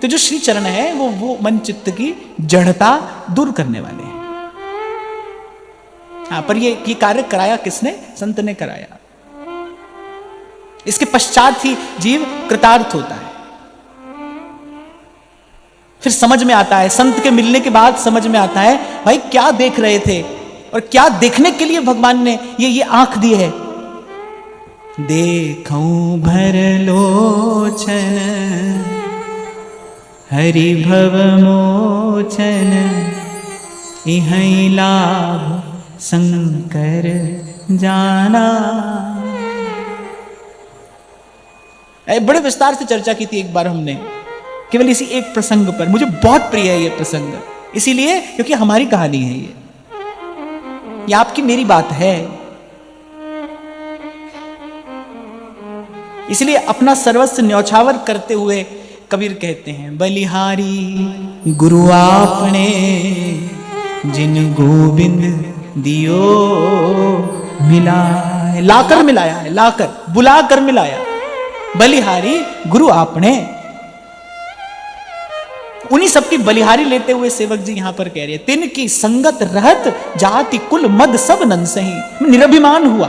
तो जो श्री चरण है वो मन चित्त की जड़ता दूर करने वाले हैं। हाँ, पर ये कार्य कराया किसने? संत ने कराया। इसके पश्चात ही जीव कृतार्थ होता है। फिर समझ में आता है, संत के मिलने के बाद समझ में आता है भाई क्या देख रहे थे और क्या देखने के लिए भगवान ने ये आंख दी है। देखूं भर लोचन हरि भव मोचन इहै लाभ शंकर जाना। बड़े विस्तार से चर्चा की थी एक बार हमने, केवल इसी एक प्रसंग पर। मुझे बहुत प्रिय है ये प्रसंग, इसीलिए क्योंकि हमारी कहानी है ये आपकी मेरी बात है। इसलिए अपना सर्वस्व न्यौछावर करते हुए कबीर कहते हैं, बलिहारी गुरु आपने जिन गोविंद दियो मिलाए। लाकर मिलाया है, लाकर बुलाकर मिलाया। बलिहारी गुरु आपने, उन्हीं सबकी बलिहारी लेते हुए सेवक जी यहां पर कह रहे हैं, तिन की संगत रहत जाति कुल मद सब नंसही। निरभिमान हुआ।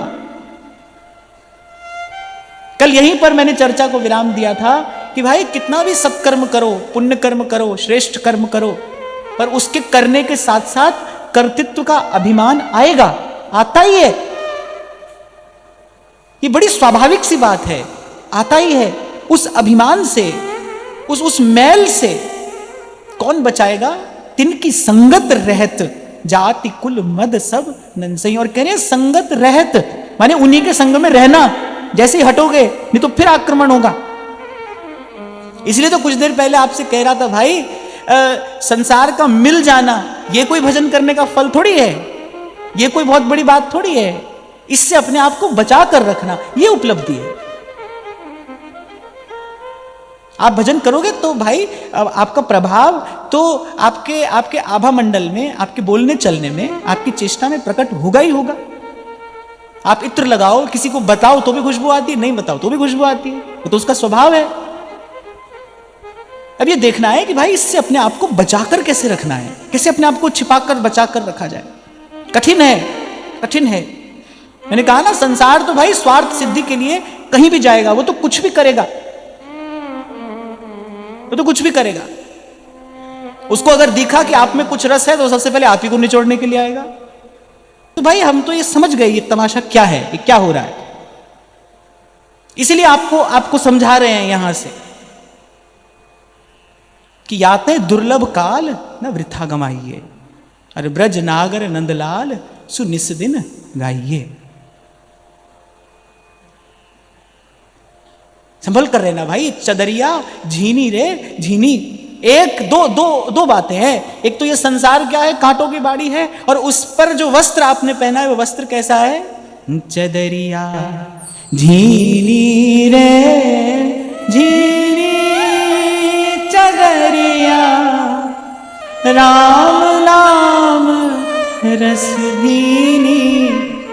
कल यहीं पर मैंने चर्चा को विराम दिया था कि भाई कितना भी सत्कर्म करो, पुण्य कर्म करो, श्रेष्ठ कर्म करो, पर उसके करने के साथ साथ कर्तृत्व का अभिमान आएगा, आता ही है। ये बड़ी स्वाभाविक सी बात है, आता ही है। उस अभिमान से, उस मैल से कौन बचाएगा? तिनकी संगत रहत जाति कुल मद सब नंसही। और कह रहे हैं संगत रहत माने उन्हीं के संग में रहना। जैसे ही हटोगे नहीं तो फिर आक्रमण होगा। इसलिए तो कुछ देर पहले आपसे कह रहा था भाई, संसार का मिल जाना ये कोई भजन करने का फल थोड़ी है, ये कोई बहुत बड़ी बात थोड़ी है। इससे अपने आप को बचा कर रखना ये उपलब्धि है। आप भजन करोगे तो भाई आपका प्रभाव तो आपके आभा मंडल में, आपके बोलने चलने में, आपकी चेष्टा में प्रकट होगा ही होगा। आप इत्र लगाओ, किसी को बताओ तो भी खुशबू आती है, नहीं बताओ तो भी खुशबू आती है, वो तो उसका स्वभाव है। अब ये देखना है कि भाई इससे अपने आप को बचाकर कैसे रखना है, कैसे अपने आप को छिपाकर बचाकर रखा जाए। कठिन है, कठिन है। मैंने कहा ना, संसार तो भाई स्वार्थ सिद्धि के लिए कहीं भी जाएगा, वो तो कुछ भी करेगा, वो तो कुछ भी करेगा। उसको अगर दिखा कि आप में कुछ रस है तो सबसे पहले आप ही को निचोड़ने के लिए आएगा। तो भाई हम तो ये समझ गए ये तमाशा क्या है, ये क्या हो रहा है। इसीलिए आपको समझा रहे हैं यहां से कि याते दुर्लभ काल न वृथा गमाइए, अरे ब्रज नागर नंदलाल सुनिस दिन गाइए। संभल कर रहना भाई, चदरिया झीनी रे झीनी। एक दो बातें हैं। एक तो ये संसार क्या है, कांटों की बाड़ी है, और उस पर जो वस्त्र आपने पहना है वो वस्त्र कैसा है? चदरिया झीनी रे झीनी चदरिया, राम नाम रस दीनी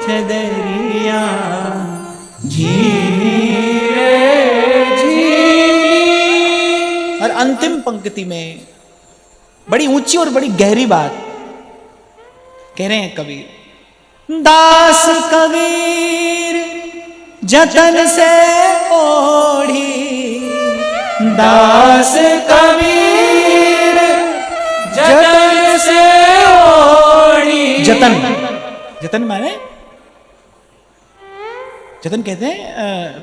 चदरिया झीनी रे झीनी। और अंतिम पंक्ति में बड़ी ऊंची और बड़ी गहरी बात कह रहे हैं कबीर, दास कबीर जतन से ओढ़ी, दास कबीर जतन से ओढ़ी। जतन माने, जतन कहते हैं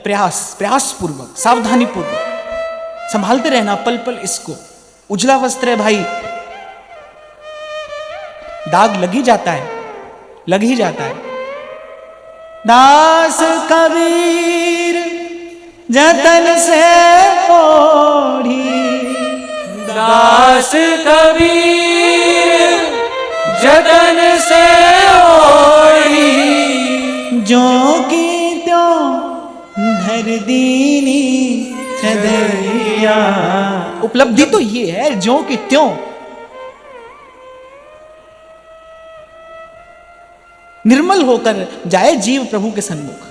प्रयास पूर्वक, सावधानी पूर्वक संभालते रहना पल पल इसको। उजला वस्त्र है भाई, दाग लग ही जाता है, लग ही जाता है। दास कबीर जतन से ओढ़ी, दास कबीर जतन से ओढ़ी, जो की त्यों धर दीनी चदरिया। उपलब्धि तो ये है, जो कि त्यों। निर्मल होकर जाए जीव प्रभु के सन्मुख,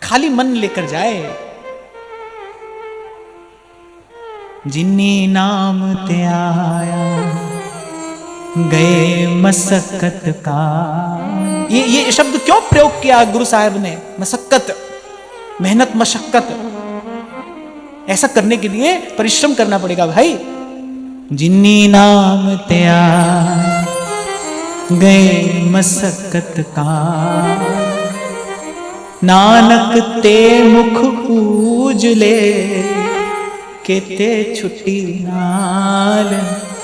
खाली मन लेकर जाए। जिन्नी नाम ते आया गए मसक्कत का। ये शब्द क्यों प्रयोग किया गुरु साहब ने? मसक्कत, मेहनत, मशक्कत। ऐसा करने के लिए परिश्रम करना पड़ेगा भाई। जिन्नी नाम ते आया गए मसक्कत का, नानक ते मुख पूजले केते छुट्टी नाल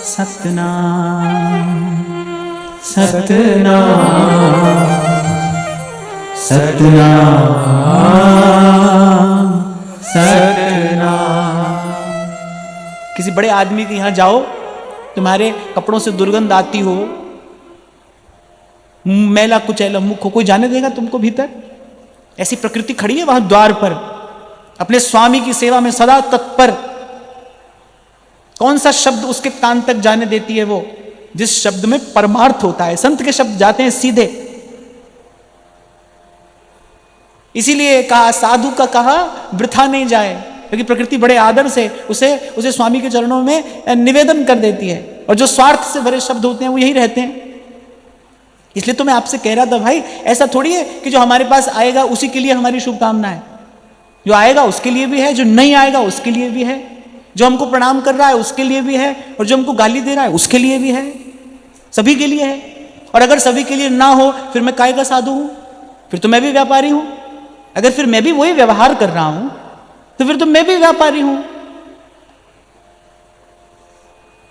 सतनाम सतनाम सतनाम सतनाम। किसी बड़े आदमी के यहां जाओ, तुम्हारे कपड़ों से दुर्गंध आती हो, मैला कुचैला मुख हो, कोई जाने देगा तुमको भीतर? ऐसी प्रकृति खड़ी है वहां द्वार पर, अपने स्वामी की सेवा में सदा तत्पर। कौन सा शब्द उसके कान तक जाने देती है? वो जिस शब्द में परमार्थ होता है। संत के शब्द जाते हैं सीधे। इसीलिए कहा, साधु का कहा वृथा नहीं जाए, क्योंकि प्रकृति बड़े आदर से उसे स्वामी के चरणों में निवेदन कर देती है, और जो स्वार्थ से भरे शब्द होते हैं वो यही रहते हैं। इसलिए तो मैं आपसे कह रहा था भाई, ऐसा थोड़ी है कि जो हमारे पास आएगा उसी के लिए हमारी शुभकामना है। जो आएगा उसके लिए भी है, जो नहीं आएगा उसके लिए भी है, जो हमको प्रणाम कर रहा है उसके लिए भी है, और जो हमको गाली दे रहा है उसके लिए भी है। सभी के लिए है। और अगर सभी के लिए ना हो फिर मैं काय का साधु हूं? फिर तो मैं भी व्यापारी हूं। अगर फिर मैं भी वही व्यवहार कर रहा हूं तो फिर तो मैं भी व्यापारी हूं।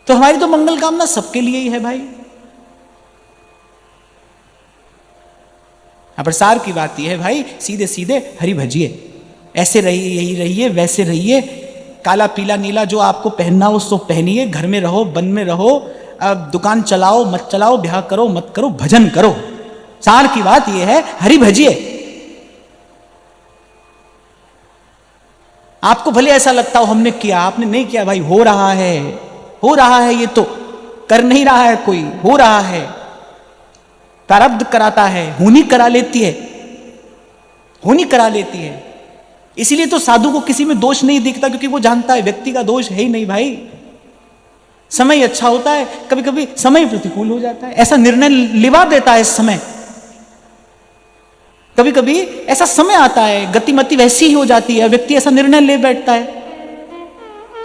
तो हमारी तो मंगल कामना सबके लिए ही है भाई। प्रसार की बात यह है भाई, सीधे सीधे हरि भजिए, ऐसे रहिए, यही रहिए, वैसे रहिए। काला पीला नीला जो आपको पहनना हो सो पहनिए, घर में रहो, वन में रहो, दुकान चलाओ मत चलाओ, ब्याह करो मत करो, भजन करो। सार की बात यह है, हरि भजिए। आपको भले ऐसा लगता हो हमने किया, आपने नहीं किया भाई, हो रहा है, हो रहा है। ये तो कर नहीं रहा है कोई, हो रहा है। प्रारब्ध कराता है, होनी करा लेती है, होनी करा लेती है। इसीलिए तो साधु को किसी में दोष नहीं दिखता, क्योंकि वो जानता है व्यक्ति का दोष है ही नहीं भाई। समय अच्छा होता है, कभी कभी समय प्रतिकूल हो जाता है, ऐसा निर्णय लिवा देता है समय। कभी कभी ऐसा समय आता है, गतिमति वैसी ही हो जाती है, व्यक्ति ऐसा निर्णय ले बैठता है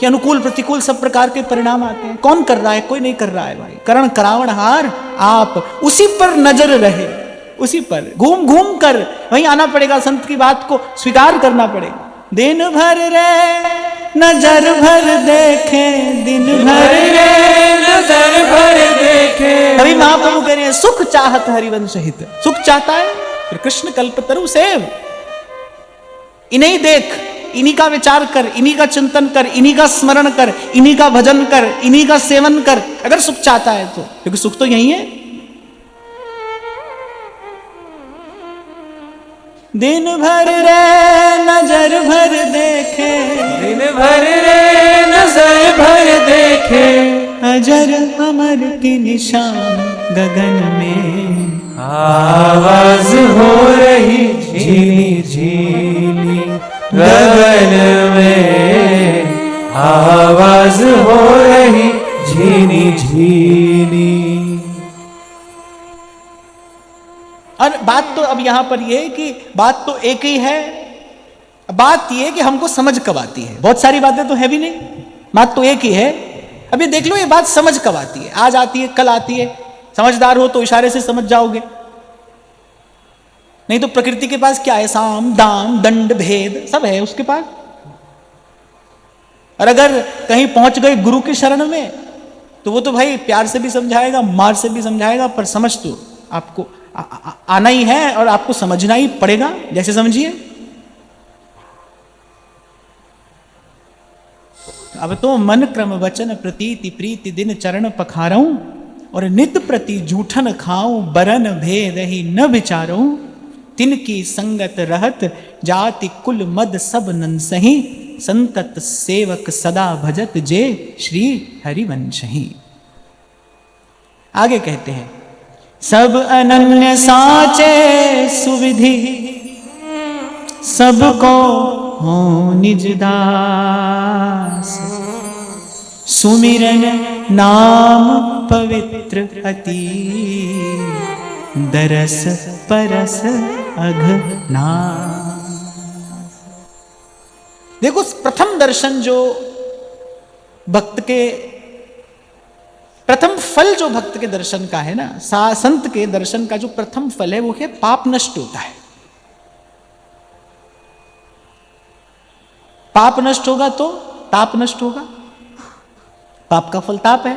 कि अनुकूल प्रतिकूल सब प्रकार के परिणाम आते हैं। कौन कर रहा है? कोई नहीं कर रहा है भाई। करण करावणहार आप, उसी पर नजर रहे, उसी पर घूम घूम कर वहीं आना पड़ेगा। संत की बात को स्वीकार करना पड़ेगा। दिन भर रे नजर भर देखे, दिन भर रे नजर भर देखे। तभी महाप्रभु कह रहे हैं, सुख चाहत हरिवंश हित। सुख चाहता है फिर कृष्ण कल्पतरु सेव। इन्हीं देख, इन्हीं का विचार कर, इन्हीं का चिंतन कर, इन्हीं का स्मरण कर, इन्हीं का भजन कर, इन्हीं का सेवन कर, अगर सुख चाहता है तो, क्योंकि सुख तो यही है। दिन भर रे नजर भर देखे, दिन भर रे नजर भर देखे, अजर अमर की निशान गगन में, आवाज हो रही झीनी झीनी गगन में, आवाज हो रही झीनी झीनी। और बात तो अब यहां पर यह है कि बात तो एक ही है। बात यह है कि हमको समझ कब आती है। बहुत सारी बातें तो है भी नहीं, बात तो एक ही है। अभी देख लो, ये बात समझ कब आती है? आज आती है, कल आती है। समझदार हो तो इशारे से समझ जाओगे, नहीं तो प्रकृति के पास क्या है? साम दाम दंड भेद सब है उसके पास। और अगर कहीं पहुंच गए गुरु की शरण में तो वो तो भाई प्यार से भी समझाएगा, मार से भी समझाएगा, पर समझ तो आपको आना ही है और आपको समझना ही पड़ेगा। जैसे समझिए, अब तो मन क्रम वचन प्रतीति प्रीति दिन चरण पखारूं, और नित प्रति जूठन खाऊं, बरन भेद ही न विचारूं। तिनकी संगत रहत जाति कुल मद सब नंसही, संतत सेवक सदा भजत जे श्री हरिवंशही। आगे कहते हैं, सब अनन्य साचे सुविधि, सबको हो निज दास। सुमिरन नाम पवित्र अति, दरस परस अघना। देखो प्रथम दर्शन जो भक्त के, प्रथम फल जो भक्त के दर्शन का है ना, संत के दर्शन का जो प्रथम फल है वो है पाप नष्ट होता है। पाप नष्ट होगा तो ताप नष्ट होगा। पाप का फल ताप है,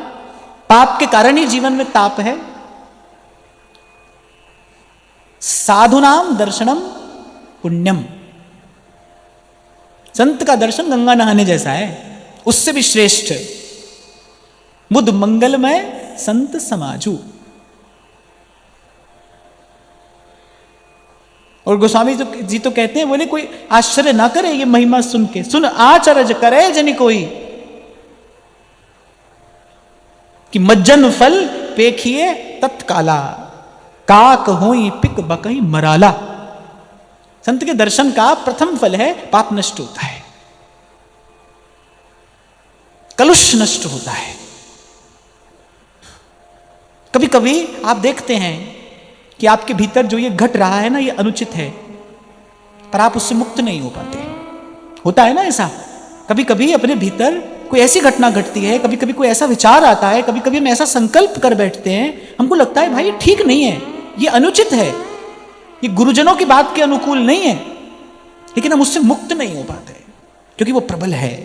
पाप के कारण ही जीवन में ताप है। साधुनाम दर्शनम पुण्यम, संत का दर्शन गंगा नहाने जैसा है, उससे भी श्रेष्ठ। बुद्ध मंगलमय संत समाजू। और गोस्वामी जी तो कहते हैं, बोले कोई आश्चर्य ना करे ये महिमा सुन के, सुन आचरज करे जनि कोई, कि मज्जन फल पेखिए तत्काला, काक होई पिक बकई मराला। संत के दर्शन का प्रथम फल है पाप नष्ट होता है, कलुष नष्ट होता है। कभी कभी आप देखते हैं कि आपके भीतर जो ये घट रहा है ना, ये अनुचित है, पर आप उससे मुक्त नहीं हो पाते। होता है ना ऐसा, कभी कभी अपने भीतर कोई ऐसी घटना घटती है, कभी कभी कोई ऐसा विचार आता है, कभी कभी हम ऐसा संकल्प कर बैठते हैं, हमको लगता है भाई ये ठीक नहीं है, ये अनुचित है, ये गुरुजनों की बात के अनुकूल नहीं है, लेकिन हम उससे मुक्त नहीं हो पाते क्योंकि वो प्रबल है,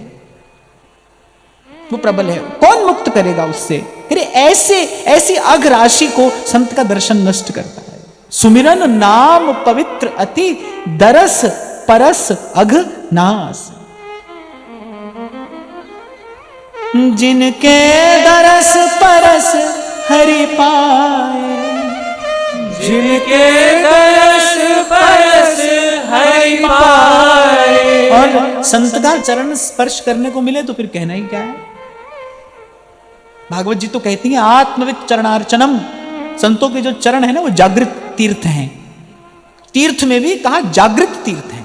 वो प्रबल है। कौन मुक्त करेगा उससे? अरे ऐसी अघ राशि को संत का दर्शन नष्ट करता है। सुमिरन नाम पवित्र अति, दरस परस अघ नास। जिनके दरस परस हरि पाए, जिनके दरस परस हरि पाए। और संत का चरण स्पर्श करने को मिले तो फिर कहना ही क्या है। भागवत जी तो कहती हैं आत्मवित चरणार्चनम, संतों के जो चरण है ना वो जागृत तीर्थ हैं। तीर्थ में भी कहा जागृत तीर्थ है।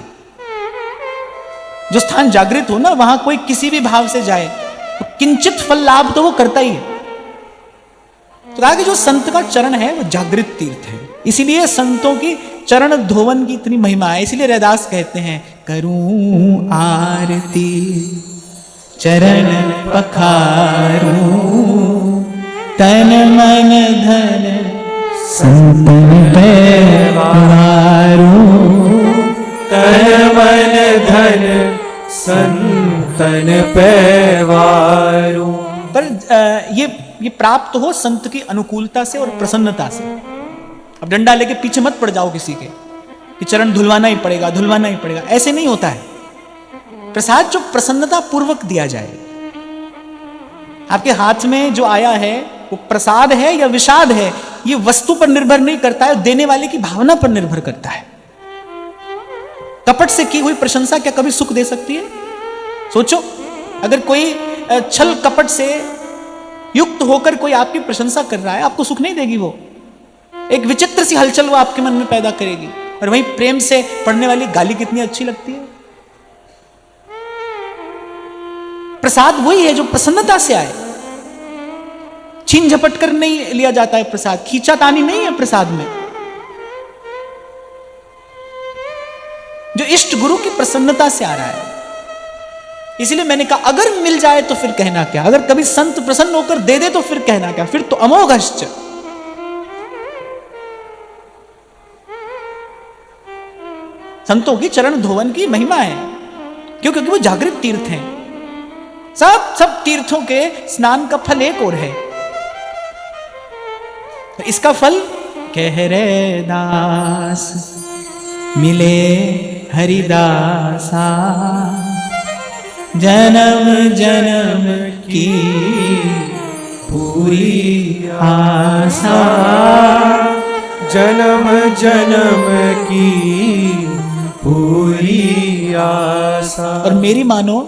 जो स्थान जागृत हो ना, वहां कोई किसी भी भाव से जाए तो किंचित फल लाभ तो वो करता ही है। तो कहा कि जो संत का चरण है वो जागृत तीर्थ है, इसीलिए संतों की चरण धोवन की इतनी महिमा है। इसीलिए रैदास कहते हैं करूं आरती चरण पखारूं, तन मन धन संतन पैवारूं, तन मन धन संतन पैवारूं। पर ये प्राप्त हो संत की अनुकूलता से और प्रसन्नता से। अब डंडा लेके पीछे मत पड़ जाओ किसी के कि चरण धुलवाना ही पड़ेगा, धुलवाना ही पड़ेगा, ऐसे नहीं होता है। प्रसाद जो प्रसन्नता पूर्वक दिया जाए, आपके हाथ में जो आया है वो प्रसाद है या विषाद है, ये वस्तु पर निर्भर नहीं करता है, देने वाले की भावना पर निर्भर करता है। कपट से की हुई प्रशंसा क्या कभी सुख दे सकती है? सोचो, अगर कोई छल कपट से युक्त होकर कोई आपकी प्रशंसा कर रहा है, आपको सुख नहीं देगी। वो एक विचित्र सी हलचल वो आपके मन में पैदा करेगी। और वहीं प्रेम से पढ़ने वाली गाली कितनी अच्छी लगती है। प्रसाद वही है जो प्रसन्नता से आए, छीन झपट कर नहीं लिया जाता है प्रसाद, खींचातानी नहीं है प्रसाद में। जो इष्ट गुरु की प्रसन्नता से आ रहा है। इसलिए मैंने कहा अगर मिल जाए तो फिर कहना क्या, अगर कभी संत प्रसन्न होकर दे दे तो फिर कहना क्या, फिर तो अमोघश्च। संतों की चरण धोवन की महिमा है, क्योंकि वो जागृत तीर्थ हैं। सब तीर्थों के स्नान का फल एक और है। इसका फल कह रे दास मिले हरिदासा, जन्म जन्म की पूरी आशा, जन्म जन्म की पूरी आशा। और मेरी मानो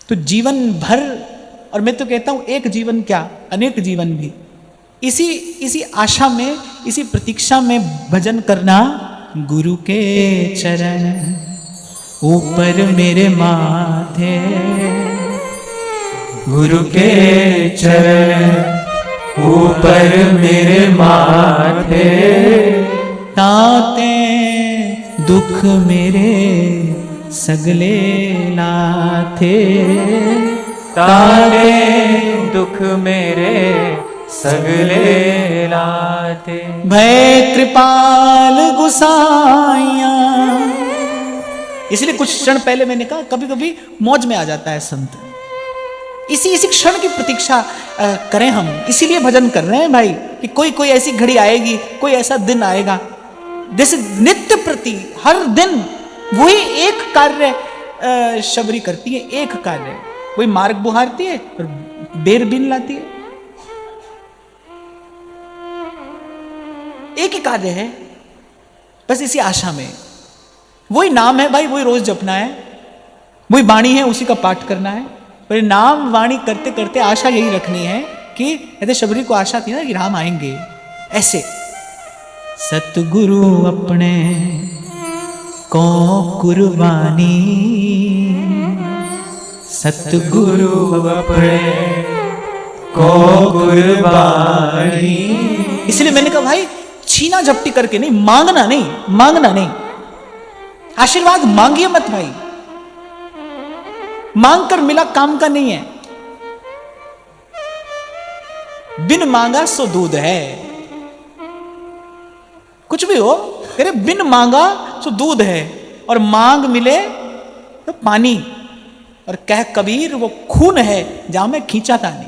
तो जीवन भर, और मैं तो कहता हूं एक जीवन क्या अनेक जीवन भी, इसी आशा में, इसी प्रतीक्षा में भजन करना। गुरु के चरण ऊपर मेरे माथे, गुरु के चरण ऊपर मेरे माथे, ताते दुख मेरे सगले लाथे, तारे दुख मेरे सगले लाते। भय कृपाल गुसाइया। इसलिए कुछ क्षण पहले मैंने कहा कभी कभी मौज में आ जाता है संत। इसी क्षण की प्रतीक्षा करें हम, इसीलिए भजन कर रहे हैं भाई कि कोई ऐसी घड़ी आएगी, कोई ऐसा दिन आएगा। जैसे नित्य प्रति हर दिन वही एक कार्य शबरी करती है, एक कार्य, वही मार्ग बुहारती है और बेर बीन लाती है। एक ही कार्य है, बस इसी आशा में। वही नाम है भाई, वही रोज जपना है, वही वाणी है, उसी का पाठ करना है। पर नाम वाणी करते करते आशा यही रखनी है कि ऐसे शबरी को आशा थी ना कि राम आएंगे। ऐसे सतगुरु अपने को कुर्बानी, सतगुरु अपने को कुर्बानी। इसलिए मैंने कहा भाई छीना झपटी करके नहीं, मांगना नहीं। आशीर्वाद मांगिए मत भाई, मांग कर मिला काम का नहीं है। बिन मांगा सो दूध है। कुछ भी हो तेरे बिन मांगा सो दूध है, और मांग मिले तो पानी। और कह कबीर वो खून है जहां मैं खींचा था नहीं।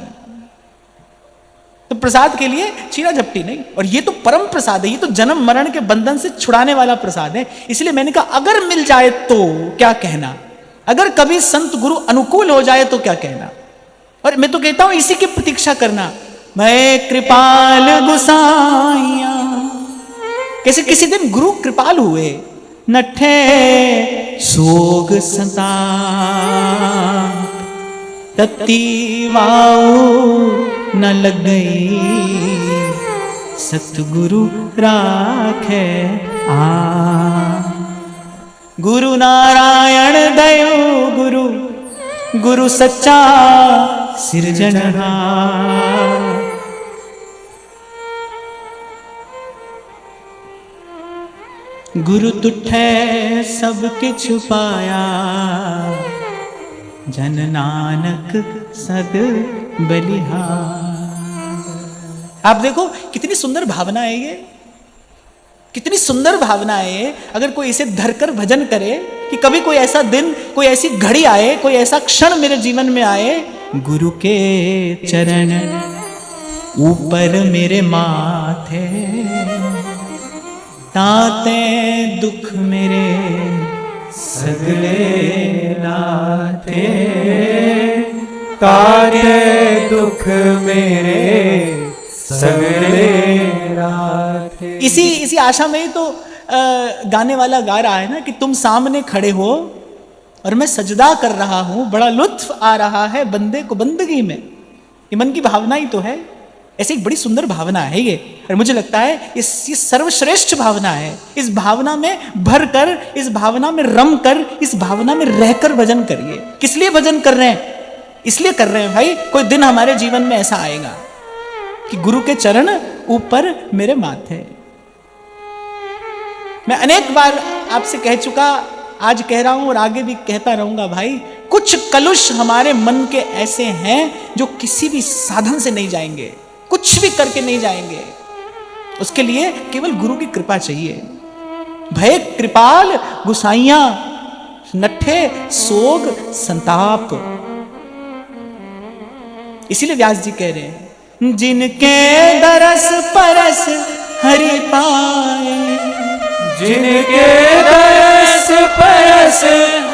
तो प्रसाद के लिए छीना झपटी नहीं। और ये तो परम प्रसाद है, ये तो जन्म मरण के बंधन से छुड़ाने वाला प्रसाद है। इसलिए मैंने कहा अगर मिल जाए तो क्या कहना, अगर कभी संत गुरु अनुकूल हो जाए तो क्या कहना। और मैं तो कहता हूं इसी की प्रतीक्षा करना। मैं कृपाल गुसाइया। कैसे किसी दिन गुरु कृपाल हुए, नठे सोग संताप, तत्ती वाऊ न लग गई, सतगुरु राखे आ। गुरु नारायण दयो गुरु, गुरु सच्चा सिरजनहार। गुरु तुठे सबके छुपाया, जन नानक सद बलिहार। आप देखो कितनी सुंदर भावना है ये, कितनी सुंदर भावना है। अगर कोई इसे धरकर भजन करे कि कभी कोई ऐसा दिन, कोई ऐसी घड़ी आए, कोई ऐसा क्षण मेरे जीवन में आए, गुरु के चरण ऊपर मेरे माथे, ताते दुख मेरे सगले लाते, ताते दुख मेरे सगले लाते। इसी आशा में ही तो गाने वाला गा रहा है ना कि तुम सामने खड़े हो और मैं सजदा कर रहा हूं, बड़ा लुत्फ आ रहा है बंदे को बंदगी में। ये मन की भावना ही तो है। ऐसी एक बड़ी सुंदर भावना है ये, और मुझे लगता है ये सर्वश्रेष्ठ भावना है। इस भावना में भर कर, इस भावना में रम कर, इस भावना में रहकर भजन करिए। किस लिए भजन कर रहे हैं? इसलिए कर रहे हैं भाई कोई दिन हमारे जीवन में ऐसा आएगा कि गुरु के चरण ऊपर मेरे माथे। मैं अनेक बार आपसे कह चुका, आज कह रहा हूं और आगे भी कहता रहूंगा भाई, कुछ कलुष हमारे मन के ऐसे हैं जो किसी भी साधन से नहीं जाएंगे, कुछ भी करके नहीं जाएंगे। उसके लिए केवल गुरु की कृपा चाहिए। भय कृपाल गुसाइया, नठे सोग संताप। इसीलिए व्यास जी कह रहे हैं, जिनके दरस परस हरि पाए, जिनके दरस परस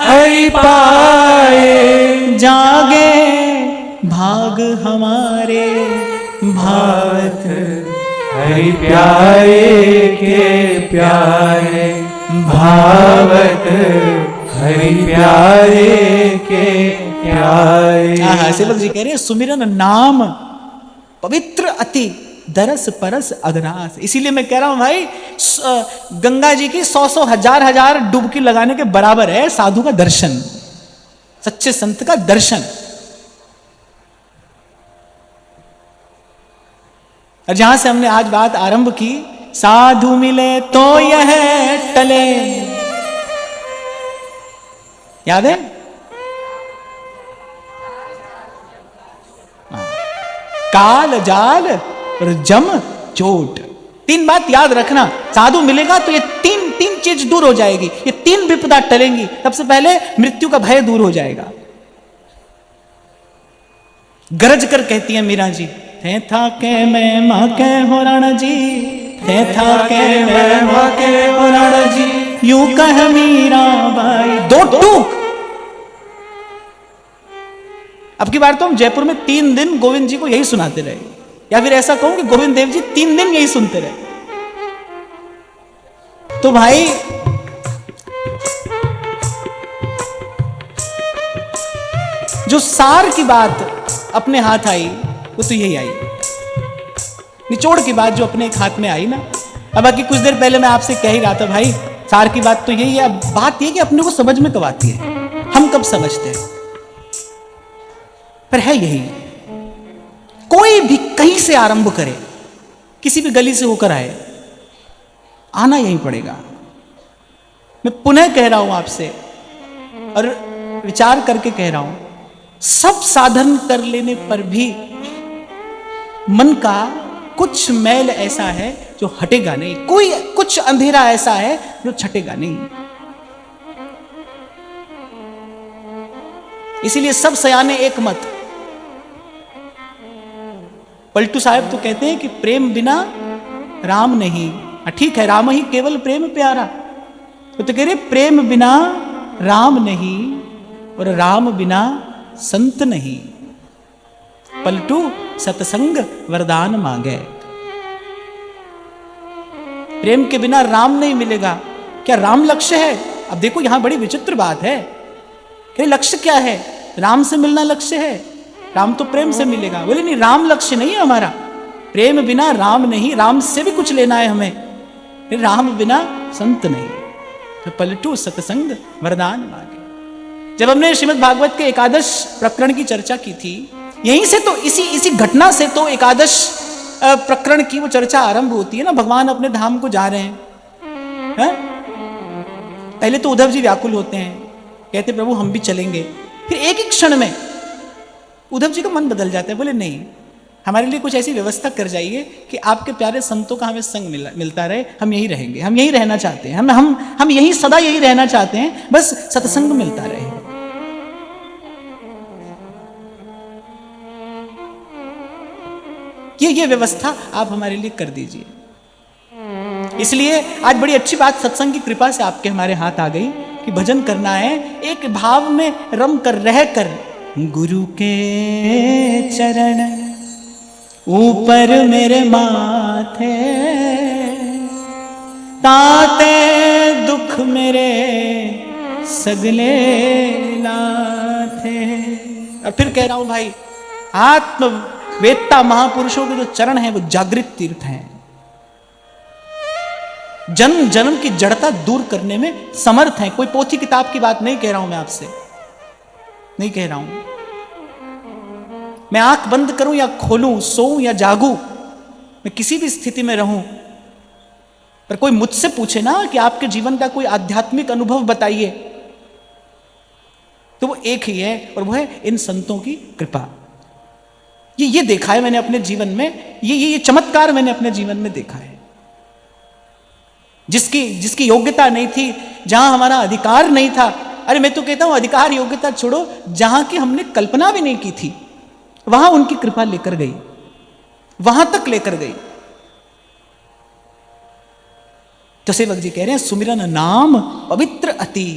हरि पाए, जागे भाग हमारे भात हरि प्यारे के प्यारे, भावत हरि प्यारे के प्यारे। सेवक जी कह रहे हैं सुमिरन नाम पवित्र अति, दरस परस अगरास। इसीलिए मैं कह रहा हूं भाई गंगा जी की 100 हजार डुबकी लगाने के बराबर है साधु का दर्शन, सच्चे संत का दर्शन। और जहां से हमने आज बात आरंभ की, साधु मिले तो यह टले, याद है? काल जाल और जम चोट, 3 बात याद रखना। साधु मिलेगा तो ये तीन चीज दूर हो जाएगी, ये 3 विपदा टलेंगी। सबसे पहले मृत्यु का भय दूर हो जाएगा। गरज कर कहती है मीरा जी, थे था के मैं मां के हो राणा जी, थे था के मैं मां के हो राणा जी, यूं कह मीरा बाई। 2 टूक। अब की बार तो हम जयपुर में 3 दिन गोविंद जी को यही सुनाते रहे, या फिर ऐसा कहूं कि गोविंद देव जी 3 दिन यही सुनते रहे। तो भाई जो सार की बात अपने हाथ आई वो तो यही आई, निचोड़ की बात जो अपने एक हाथ में आई ना। अब बाकी कुछ देर पहले मैं आपसे कह ही रहा था भाई, सार की बात तो यही है। अब बात यह कि अपने को समझ में कब आती है, हम कब समझते हैं, पर है यही। कोई भी कहीं से आरंभ करे, किसी भी गली से होकर आए, आना यही पड़ेगा। मैं पुनः कह रहा हूं आपसे और विचार करके कह रहा हूं, सब साधन कर लेने पर भी मन का कुछ मैल ऐसा है जो हटेगा नहीं, कोई कुछ अंधेरा ऐसा है जो छटेगा नहीं। इसीलिए सब सयाने एक मत। पलटू साहब तो कहते हैं कि प्रेम बिना राम नहीं। ठीक है, राम ही केवल प्रेम प्यारा, तो कह रहे प्रेम बिना राम नहीं और राम बिना संत नहीं। पलटू सत्संग वरदान मांगे। प्रेम के बिना राम नहीं मिलेगा। क्या राम लक्ष्य है? अब देखो यहां बड़ी विचित्र बात है कि लक्ष्य क्या है? राम से मिलना लक्ष्य है, राम तो प्रेम से मिलेगा। बोले नहीं, राम लक्ष्य नहीं है हमारा। प्रेम बिना राम नहीं, राम से भी कुछ लेना है हमें, राम बिना संत नहीं। तो पलटू सत्संग वरदान मांगे। जब हमने श्रीमद् भागवत के एकादश प्रकरण की चर्चा की थी, यहीं से तो इसी घटना से तो एकादश प्रकरण की वो चर्चा आरंभ होती है ना। भगवान अपने धाम को जा रहे हैं, पहले तो उद्धव जी व्याकुल होते हैं, कहते प्रभु हम भी चलेंगे। फिर एक ही क्षण में उद्धव जी का मन बदल जाता है, बोले नहीं, हमारे लिए कुछ ऐसी व्यवस्था कर जाइए कि आपके प्यारे संतों का हमें संग मिलता रहे, हम यही रहेंगे, हम यही रहना चाहते हैं, हम यही सदा यही रहना चाहते हैं, बस सत्संग मिलता रहे। ये व्यवस्था आप हमारे लिए कर दीजिए। इसलिए आज बड़ी अच्छी बात सत्संग की कृपा से आपके हमारे हाथ आ गई कि भजन करना है, एक भाव में रम कर रह कर। गुरु के चरण ऊपर मेरे माथे, ताते दुख मेरे सगले लाथे। और फिर कह रहा हूं भाई, आत्मवेत्ता महापुरुषों के जो चरण हैं वो जागृत तीर्थ हैं, जन्म जन्म की जड़ता दूर करने में समर्थ हैं। कोई पोथी किताब की बात नहीं कह रहा हूं मैं आपसे, नहीं कह रहा हूं। मैं आंख बंद करूं या खोलूं, सोऊं या जागूं, मैं किसी भी स्थिति में रहूं, पर कोई मुझसे पूछे ना कि आपके जीवन का कोई आध्यात्मिक अनुभव बताइए, तो वो एक ही है, और वो है इन संतों की कृपा। ये देखा है मैंने अपने जीवन में, ये चमत्कार मैंने अपने जीवन में देखा है। जिसकी योग्यता नहीं थी, जहां हमारा अधिकार नहीं था, अरे मैं तो कहता हूं अधिकार योग्यता छोड़ो, जहां की हमने कल्पना भी नहीं की थी, वहां उनकी कृपा लेकर गई, वहां तक लेकर गई। तो सेवक जी कह रहे हैं, सुमिरन नाम पवित्र अति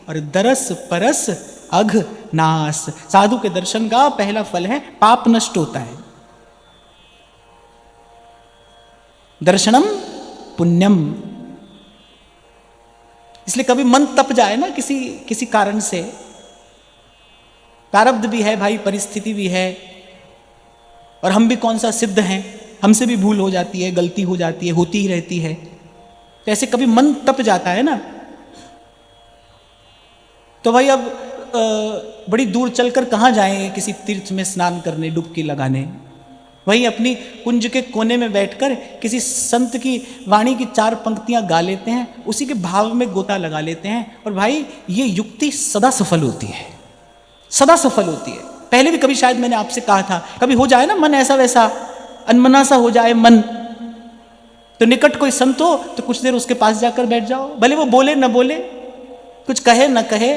और दरस परस अघ नास। साधु के दर्शन का पहला फल है पाप नष्ट होता है। दर्शनम पुण्यम। इसलिए कभी मन तप जाए ना किसी कारण से, प्रारब्ध भी है भाई, परिस्थिति भी है, और हम भी कौन सा सिद्ध हैं, हमसे भी भूल हो जाती है, गलती हो जाती है, होती ही रहती है। तो ऐसे कभी मन तप जाता है ना, तो भाई अब बड़ी दूर चलकर कहाँ जाएंगे किसी तीर्थ में स्नान करने, डुबकी लगाने। वहीं अपनी कुंज के कोने में बैठकर किसी संत की वाणी की 4 पंक्तियां गा लेते हैं, उसी के भाव में गोता लगा लेते हैं। और भाई ये युक्ति सदा सफल होती है, सदा सफल होती है। पहले भी कभी शायद मैंने आपसे कहा था, कभी हो जाए ना मन ऐसा वैसा अनमना सा हो जाए मन, तो निकट कोई संत हो तो कुछ देर उसके पास जाकर बैठ जाओ, भले वो बोले न बोले, कुछ कहे न कहे,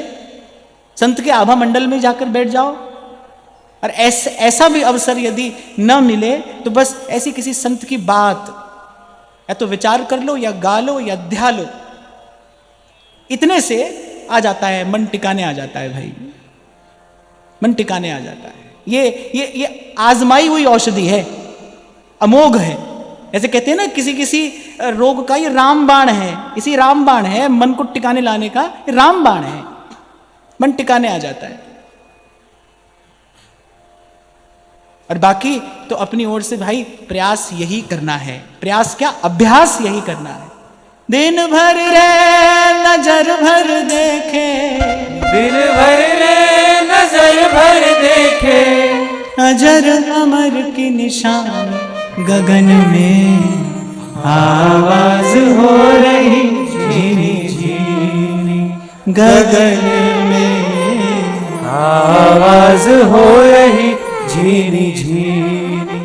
संत के आभा मंडल में जाकर बैठ जाओ। और ऐसा भी अवसर यदि न मिले तो बस ऐसी किसी संत की बात या तो विचार कर लो या गा लो या ध्या लो, इतने से आ जाता है, मन टिकाने आ जाता है भाई, मन टिकाने आ जाता है। ये आजमाई हुई औषधि है, अमोघ है। ऐसे कहते हैं ना किसी किसी रोग का ये रामबाण है, इसी रामबाण है मन को टिकाने लाने का, ये रामबाण है, मन टिकाने आ जाता है। और बाकी तो अपनी ओर से भाई प्रयास यही करना है, प्रयास क्या, अभ्यास यही करना है। दिन भर रे नजर भर देखे, दिन भर रे नजर भर देखे, अजर अमर की निशान गगन में आवाज हो रही झीनी झीनी, गगन में आवाज हो रही झीनी झीनी।